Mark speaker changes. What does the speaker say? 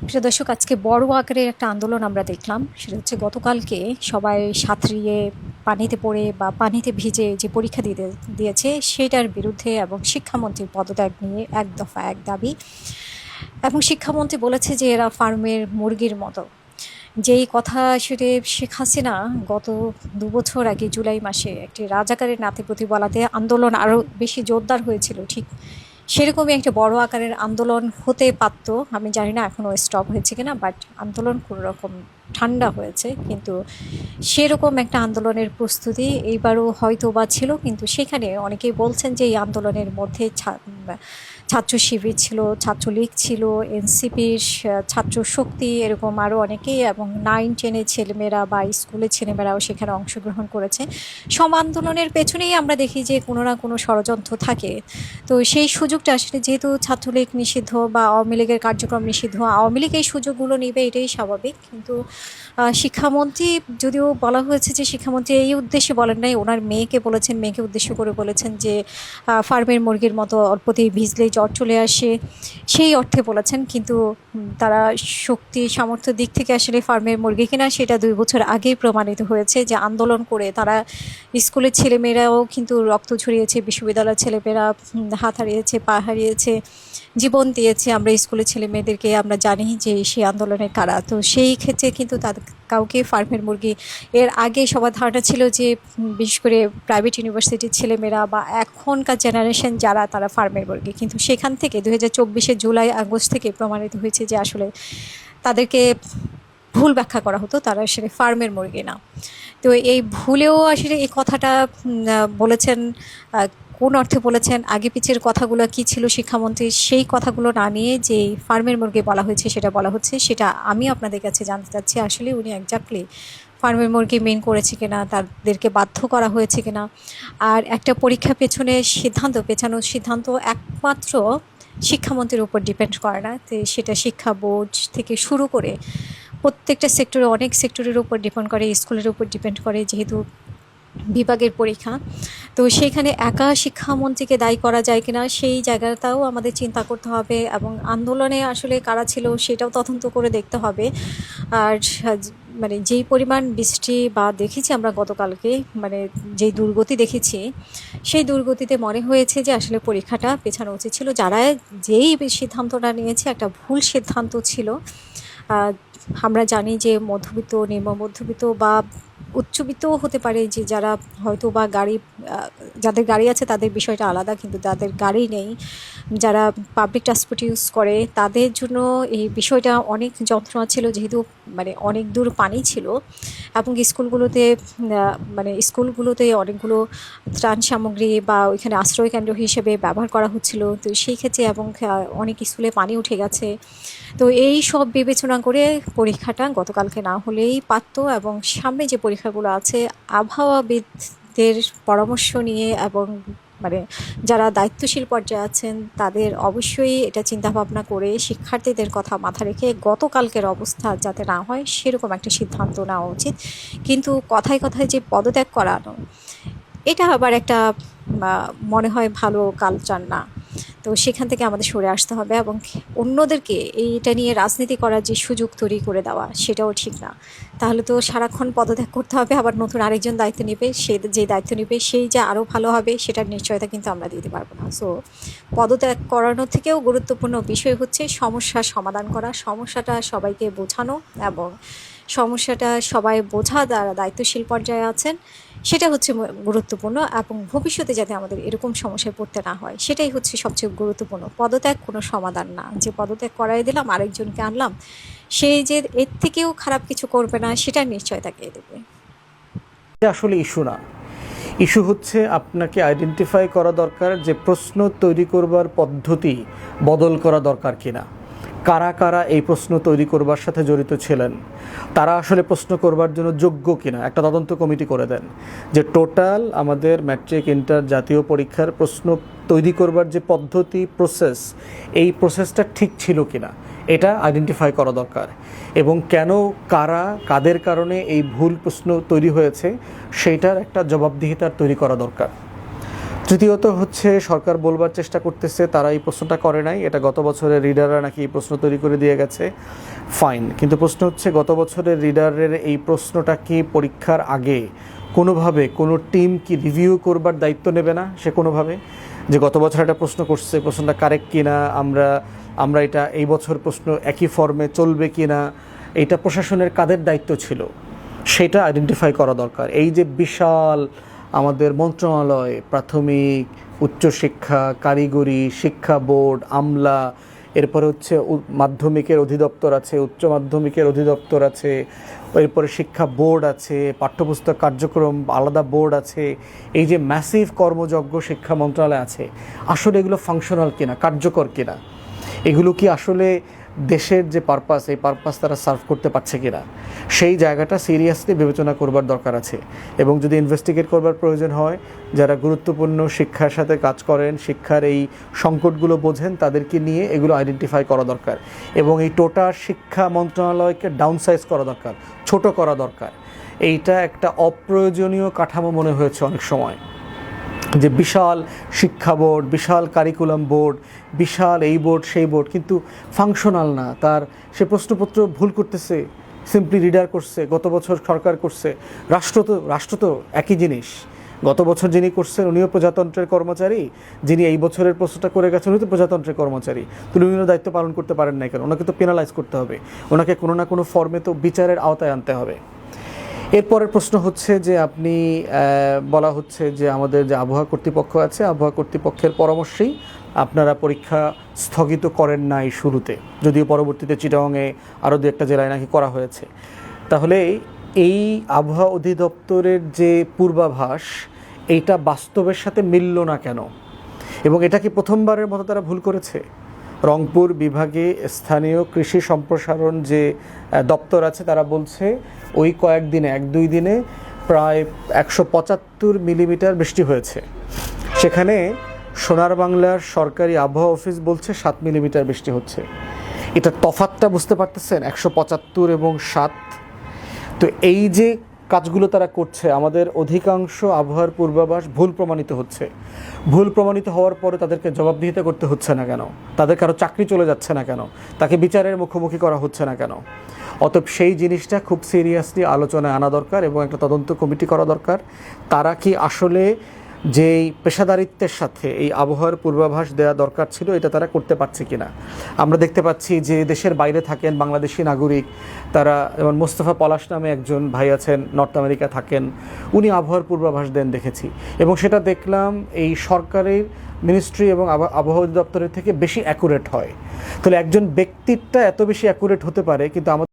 Speaker 1: প্রিয় দর্শক, আজকে বড় আকারের একটা আন্দোলন আমরা দেখলাম। সেটা হচ্ছে গতকালকে সবাই সাঁতরিয়ে পানিতে পড়ে বা পানিতে ভিজে যে পরীক্ষা দিয়েছে সেটার বিরুদ্ধে এবং শিক্ষামন্ত্রীর পদত্যাগ নিয়ে এক দফা এক দাবি। এবং শিক্ষামন্ত্রী বলেছে যে এরা ফার্মের মুরগির মতো। যেই কথা আসলে শেখ হাসিনা গত ২ বছর আগে জুলাই মাসে একটি রাজাকারের নাতিপুতি বলাতে আন্দোলন আরও বেশি জোরদার হয়েছিল, ঠিক সেরকমই একটা বড় আকারের আন্দোলন হতে পারত। আমি জানি না এখনও স্টপ হয়েছে কিনা, বাট আন্দোলন কোনো রকম ঠান্ডা হয়েছে। কিন্তু সেরকম একটা আন্দোলনের প্রস্তুতি এইবারও হয়তো বা ছিল, কিন্তু সেখানে অনেকেই বলছেন যে এই আন্দোলনের মধ্যে ছাত্র শিবির ছিল, ছাত্রলীগ ছিল, এনসিপির ছাত্র শক্তি, এরকম আরও অনেকেই, এবং 9-10-এর ছেলেমেয়েরা বা স্কুলের ছেলেমেয়েরাও সেখানে অংশগ্রহণ করেছে। সব আন্দোলনের পেছনেই আমরা দেখি যে কোনো না কোনো ষড়যন্ত্র থাকে। তো সেই সুযোগটা আসলে যেহেতু ছাত্রলীগ নিষিদ্ধ বা আওয়ামী লীগের কার্যক্রম নিষিদ্ধ, আওয়ামী লীগ এই সুযোগগুলো নেবে, এটাই স্বাভাবিক। কিন্তু শিক্ষামন্ত্রী, যদিও বলা হয়েছে যে শিক্ষামন্ত্রী এই উদ্দেশ্যে বলেন নাই, ওনার মেয়েকে বলেছেন, মেয়েকে উদ্দেশ্য করে বলেছেন যে ফার্মের মুরগির মতো অল্পতেই ভিজলেই জ্বর চলে আসে, সেই অর্থে বলেছেন। কিন্তু তারা শক্তি সামর্থ্যের দিক থেকে আসলে ফার্মের মুরগি কিনা সেটা 2 বছর আগেই প্রমাণিত হয়েছে। যে আন্দোলন করে তারা, স্কুলের ছেলেমেয়েরাও কিন্তু রক্ত ঝরিয়েছে, বিশ্ববিদ্যালয়ের ছেলেমেয়েরা হাত হারিয়েছে, পা হারিয়েছে, জীবন দিয়েছে। আমরা স্কুলের ছেলে মেয়েদেরকে আমরা জানি যে সেই আন্দোলনের কারা। তো সেই ক্ষেত্রে কিন্তু তাদের কাউকে ফার্মের মুরগি, এর আগে সবার ধারণা ছিল যে বিশেষ করে প্রাইভেট ইউনিভার্সিটির ছেলেমেয়েরা বা এখনকার জেনারেশন যারা, তারা ফার্মের মুরগি। কিন্তু সেখান থেকে 2024-এর জুলাই আগস্ট থেকে প্রমাণিত হয়েছে যে আসলে তাদেরকে ভুল ব্যাখ্যা করা হতো, তারা আসলে ফার্মের মুরগি না। তো এই ভুলেও আসলে এই কথাটা বলেছেন, কোন অর্থে বলেছেন, আগে পিছের কথাগুলো কী ছিল শিক্ষামন্ত্রী, সেই কথাগুলো না নিয়ে যে ফার্মের মুরগি বলা হয়েছে সেটা বলা হচ্ছে, সেটা আমি আপনাদের কাছে জানতে চাচ্ছি আসলে উনি একজাক্টলি ফার্মের মুরগি মেন করেছে কিনা, তাদেরকে বাধ্য করা হয়েছে কিনা। আর একটা পরীক্ষা পেছনে পেছানোর সিদ্ধান্ত একমাত্র শিক্ষামন্ত্রীর উপর ডিপেন্ড করে না, তো সেটা শিক্ষা বোর্ড থেকে শুরু করে প্রত্যেকটা সেক্টরে, অনেক সেক্টরের উপর ডিপেন্ড করে, স্কুলের উপর ডিপেন্ড করে, যেহেতু বিভাগের পরীক্ষা। তো সেইখানে একা শিক্ষামন্ত্রীকে দায়ী করা যায় কিনা সেই জায়গাটাও আমাদের চিন্তা করতে হবে, এবং আন্দোলনে আসলে কারা ছিল সেটাও তদন্ত করে দেখতে হবে। আর মানে যেই পরিমাণ বৃষ্টি বা দেখেছি আমরা গতকালকে, মানে যেই দুর্গতি দেখেছি, সেই দুর্গতিতে মনে হয়েছে যে আসলে পরীক্ষাটা পেছানো উচিত ছিল। যারা যেই সিদ্ধান্তটা নিয়েছে একটা ভুল সিদ্ধান্ত ছিল। আমরা জানি যে মধ্যবিত্ত, নিম্ন মধ্যবিত্ত বা উচ্চবিত্তও হতে পারে, যে যারা হয়তো বা যাদের গাড়ি আছে তাদের বিষয়টা আলাদা, কিন্তু যাদের গাড়ি নেই, যারা পাবলিক ট্রান্সপোর্ট ইউজ করে, তাদের জন্য এই বিষয়টা অনেক যন্ত্রণা ছিল, যেহেতু মানে অনেক দূর পানি ছিল। এবং স্কুলগুলোতে অনেকগুলো ত্রাণ সামগ্রী বা ওইখানে আশ্রয় কেন্দ্র হিসেবে ব্যবহার করা হচ্ছিল। তো সেই ক্ষেত্রে এবং অনেক স্কুলে পানি উঠে গেছে। তো এই সব বিবেচনা করে পরীক্ষাটা গতকালকে না হলেই পারত, এবং সামনে যে পরীক্ষাগুলো আছে আবহাওয়াবিদদের পরামর্শ নিয়ে, এবং মানে যারা দায়িত্বশীল পর্যায়ে আছেন তাদের অবশ্যই এটা চিন্তাভাবনা করে শিক্ষার্থীদের কথা মাথায় রেখে গতকালকের অবস্থা যাতে না হয় সেরকম একটা সিদ্ধান্ত নেওয়া উচিত। কিন্তু কথায় কথায় যে পদত্যাগ করানো, এটা আবার একটা মনে হয় ভালো কালচার না। তো সেখান থেকে আমাদের সরে আসতে হবে, এবং অন্যদেরকে এইটা নিয়ে রাজনীতি করার যে সুযোগ তৈরি করে দেওয়া সেটাও ঠিক না। তাহলে তো সারাক্ষণ পদত্যাগ করতে হবে, আবার নতুন আরেকজন দায়িত্ব নেবে, সে যে দায়িত্ব নেবে সেই যে আরও ভালো হবে সেটার নিশ্চয়তা কিন্তু আমরা দিতে পারবো না। সো পদত্যাগ করানোর থেকেও গুরুত্বপূর্ণ বিষয় হচ্ছে সমস্যার সমাধান করা, সমস্যাটা সবাইকে বোঝানো, এবং সমস্যাটা সবাই বোঝা যারা দায়িত্বশীল পর্যায়ে আছেন, সেটা হচ্ছে গুরুত্বপূর্ণ। এবং ভবিষ্যতে যাতে আমাদের এরকম সমস্যায় পড়তে না হয় সেটাই হচ্ছে সবচেয়ে গুরুত্বপূর্ণ। পদত্যাগ কোনো সমাধান না, যে পদত্যাগ করাই দিলাম আরেকজনকে আনলাম, সেই যে এর থেকেও খারাপ কিছু করবে না সেটার নিশ্চয়তা কে দেবে।
Speaker 2: আসলে ইস্যু না, ইস্যু হচ্ছে আপনাকে আইডেন্টিফাই করা দরকার যে প্রশ্ন তৈরি করবার পদ্ধতি বদল করা দরকার কিনা, কারা কারা এই প্রশ্ন তৈরি করবার সাথে জড়িত ছিলেন, তারা আসলে প্রশ্ন করবার জন্য যোগ্য কিনা একটা তদন্ত কমিটি করে দেন। যে টোটাল আমাদের ম্যাট্রিক ইন্টার জাতীয় পরীক্ষার প্রশ্ন তৈরি করবার যে পদ্ধতি, প্রসেস, এই প্রসেসটা ঠিক ছিল কিনা এটা আইডেন্টিফাই করা দরকার। এবং কেন, কারা, কাদের কারণে এই ভুল প্রশ্ন তৈরি হয়েছে সেইটার একটা জবাবদিহিতার তৈরি করা দরকার। তৃতীয়ত হচ্ছে সরকার বলবার চেষ্টা করতেছে তারা এই প্রশ্নটা করে নাই, এটা গত বছরের রিডাররা নাকি এই প্রশ্ন তৈরি করে দিয়ে গেছে। ফাইন, কিন্তু প্রশ্ন হচ্ছে গত বছরের রিডারের এই প্রশ্নটা কি পরীক্ষার আগে কোনোভাবে কোনো টিম কি রিভিউ করবার দায়িত্ব নেবে না সে কোনোভাবে, যে গত বছর একটা প্রশ্ন করছে, প্রশ্নটা কারেক্ট কিনা, আমরা এটা এই বছর প্রশ্ন একই ফর্মে চলবে কিনা, এইটা প্রশাসনের কাদের দায়িত্ব ছিল সেটা আইডেন্টিফাই করা দরকার। এই যে বিশাল আমাদের মন্ত্রণালয়, প্রাথমিক, উচ্চশিক্ষা, কারিগরি, শিক্ষা বোর্ড, আমলা, এরপরে হচ্ছে মাধ্যমিকের অধিদপ্তর আছে, উচ্চ মাধ্যমিকের অধিদপ্তর আছে, এরপরে শিক্ষা বোর্ড আছে, পাঠ্যপুস্তক কার্যক্রম আলাদা বোর্ড আছে, এই যে ম্যাসিভ কর্মযজ্ঞ শিক্ষা মন্ত্রণালয় আছে, আসলে এগুলো ফাংশনাল কিনা, কার্যকর কিনা, এগুলো কি আসলে দেশের যে পারপাস এই পারপাস তারা সার্ভ করতে পারছে কিনা, সেই জায়গাটা সিরিয়াসলি বিবেচনা করবার দরকার আছে। এবং যদি ইনভেস্টিগেট করবার প্রয়োজন হয়, যারা গুরুত্বপূর্ণ শিক্ষার সাথে কাজ করেন, শিক্ষার এই সংকটগুলো বোঝেন, তাদেরকে নিয়ে এগুলো আইডেন্টিফাই করা দরকার এবং এই টোটাল শিক্ষা মন্ত্রণালয়কে ডাউনসাইজ করা দরকার, ছোট করা দরকার। এইটা একটা অপ্রয়োজনীয় কাঠামো মনে হয়েছে অনেক সময়, যে বিশাল শিক্ষা বোর্ড, বিশাল কারিকুলাম বোর্ড, বিশাল এই বোর্ড সেই বোর্ড, কিন্তু ফাংশনাল না। তার সে প্রশ্নপত্র ভুল করতেছে, সিম্পলি রিডার করছে, গত বছর সরকার করছে, রাষ্ট্র তো একই জিনিস। গত বছর যিনি করছেন উনিও প্রজাতন্ত্রের কর্মচারী, যিনি এই বছরের প্রশ্নটা করে গেছেন উনি তো প্রজাতন্ত্রের কর্মচারী, তো উনিও দায়িত্ব পালন করতে পারেন না কেন? ওনাকে তো পেনালাইজ করতে হবে, ওনাকে কোনো না কোনো ফর্মে তো বিচারের আওতায় আনতে হবে। এরপরের প্রশ্ন হচ্ছে যে আপনি বলা হচ্ছে যে আমাদের যে আবহাওয়া কর্তৃপক্ষ আছে, আবহাওয়া কর্তৃপক্ষের পরামর্শেই আপনারা পরীক্ষা স্থগিত করেন নাই শুরুতে, যদিও পরবর্তীতে চিটাগংয়ে আরও দু একটা জেলায় নাকি করা হয়েছে। তাহলে এই আবহাওয়া অধিদপ্তরের যে পূর্বাভাস, এইটা বাস্তবের সাথে মিলল না কেন? এবং এটা কি প্রথমবারের মতো তারা ভুল করেছে? রংপুর বিভাগে স্থানীয় কৃষি সম্প্রসারণ যে দপ্তর আছে তারা বলছে ওই কয়েকদিনে, 1-2 দিনে প্রায় 175 মিলিমিটার বৃষ্টি হয়েছে। সেখানে সোনার বাংলার সরকারি আবহাওয়া অফিস বলছে 7 মিলিমিটার বৃষ্টি হচ্ছে। এটা তফাৎটা বুঝতে পারতেছেন, 175 এবং 7। তো এই যে কাজগুলো তারা করছে, আমাদের অধিকাংশ আবহাওয়ার পূর্বাভাস ভুল প্রমাণিত হচ্ছে। ভুল প্রমাণিত হওয়ার পরে তাদেরকে জবাবদিহিতা করতে হচ্ছে না কেন? তাদের কারো চাকরি চলে যাচ্ছে না কেন? তাকে বিচারের মুখোমুখি করা হচ্ছে না কেন? অতএব সেই জিনিসটা খুব সিরিয়াসলি আলোচনায় আনা দরকার এবং একটা তদন্ত কমিটি করা দরকার। তারা কি আসলে যেই পেশাদারিত্বের সাথে এই আবহাওয়ার পূর্বাভাস দেওয়া দরকার ছিল এটা তারা করতে পারছে কিনা? আমরা দেখতে পাচ্ছি যে দেশের বাইরে থাকেন বাংলাদেশি নাগরিক, তারা যেমন মোস্তফা পলাশ নামে একজন ভাই আছেন, নর্থ আমেরিকা থাকেন, উনি আবহাওয়ার পূর্বাভাস দেন দেখেছি, এবং সেটা দেখলাম এই সরকারের মিনিস্ট্রি এবং আবহাওয়া অধিদপ্তরের থেকে বেশি অ্যাকুরেট হয়। তাহলে একজন ব্যক্তিরটা এত বেশি অ্যাকুরেট হতে পারে, কিন্তু আমাদের